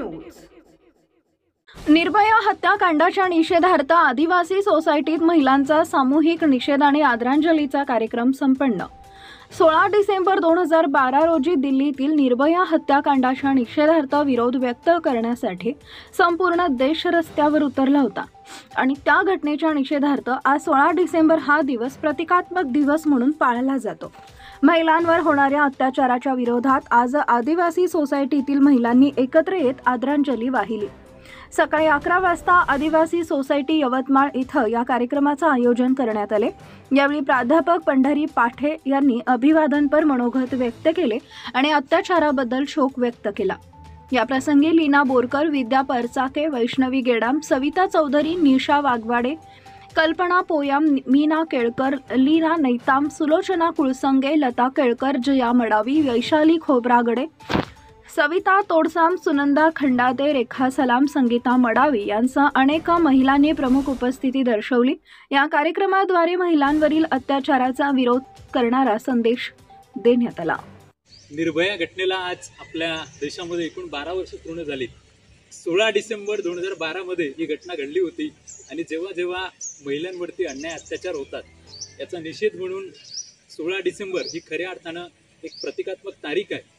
News. Nirbhaya हत्याकांडाच्या निषेधार्थ आदिवासी सोसायटीत महिलांचा सामूहिक निषेध आणि आदरांजलीचा कार्यक्रम संपन्न। 16 डिसेंबर 2012 रोजी दिल्लीतील निर्भया हत्याकांडाच्या निषेधार्थ विरोध व्यक्त करण्यासाठी संपूर्ण देश रस्त्यावर उतरला होता आणि त्या घटनेच्या निषेधार्थ आज 16 डिसेंबर हा दिवस प्रतिकात्मक दिवस म्हणून पाळला जातो। महिलांवर होणाऱ्या अत्याचाराच्या विरोधात आज आदिवासी सोसायटीतील महिलांनी एकत्र येत आदरांजली वाहिली। सकाळी 11 वाजता आदिवासी सोसायटी यवतमाळ इथं या कार्यक्रमाचं आयोजन करण्यात आले। यावेळी प्राध्यापक पंढरी पाठे यांनी अभिवादनपर मनोगत व्यक्त केले आणि अत्याचाराबद्दल शोक व्यक्त केला। या प्रसंगी लीना बोरकर, विद्या परचाके, वैष्णवी गेडाम, सविता चौधरी, निशा वाघवाडे, कल्पना पोयाम, मीना केळकर, लीना नैताम, सुलोचना कुळसंगे, लता केळकर, जया मडावी, वैशाली खोब्रागडे, सविता तोडसाम, सुनंदा खंडाते, रेखा सलाम, संगीता मडावी यांसह अनेक महिलांनी प्रमुख उपस्थिती दर्शवली। या कार्यक्रमाद्वारे महिलांवरील अत्याचाराचा विरोध करणारा संदेश देण्यात आला। निर्भया घटनेला आज आपल्या देशामध्ये एकूण 12 वर्ष पूर्ण झाली। 16 डिसेंबर 2012 मध्ये ही घटना घडली होती आणि जेव्हा जेव्हा महिलांवरती अन्याय अत्याचार होतात याचा निषेध म्हणून 16 डिसेंबर ही खऱ्या अर्थानं एक प्रतिकात्मक तारीख आहे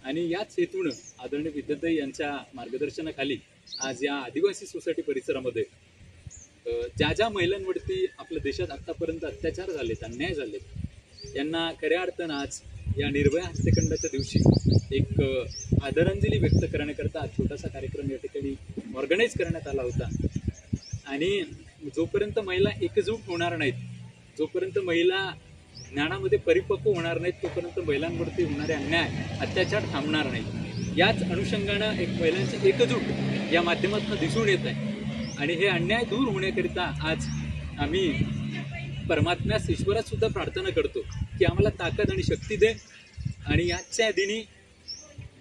आणि याच हेतून आदरणीय विद्याताई यांच्या मार्गदर्शनाखाली आज या आदिवासी सोसायटी परिसरामध्ये ज्या ज्या महिलांवरती आपल्या देशात आतापर्यंत अत्याचार झालेत, अन्याय झालेत, यांना खऱ्या अर्थानं आज या निर्भया हत्याकांडाच्या दिवशी एक आदरांजली व्यक्त करण्याकरता छोटासा कार्यक्रम या ठिकाणी ऑर्गनाईज करण्यात आला होता। आणि जोपर्यंत महिला एकजूट होणार नाहीत, जोपर्यंत महिला ज्ञानामध्ये परिपक्व होणार नाहीत, तोपर्यंत महिलांवरती होणारे अन्याय अत्याचार थांबणार नाही। याच अनुषंगानं एक महिलांची एकजूट या माध्यमातून दिसून येत आहे आणि हे अन्याय दूर होण्याकरिता आज आम्ही परमात्म्यास, ईश्वरात सुद्धा प्रार्थना करतो की आम्हाला ताकद आणि शक्ती दे आणि याच्या दिनी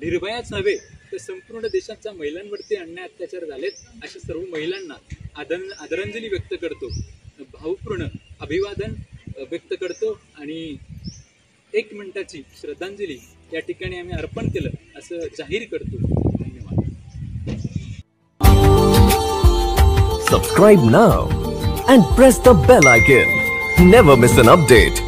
निर्भयाच नव्हे तर संपूर्ण देशाच्या महिलांवरती अन्याय अत्याचार झालेत अशा सर्व महिलांना आदरांजली व्यक्त करतो, भावपूर्ण अभिवादन व्यक्त करतो आणि 1 मिनिटाची श्रद्धांजली या ठिकाणी आम्ही अर्पण केलं असं जाहीर करतो। धन्यवाद। Subscribe now and press the bell icon. Never miss an update.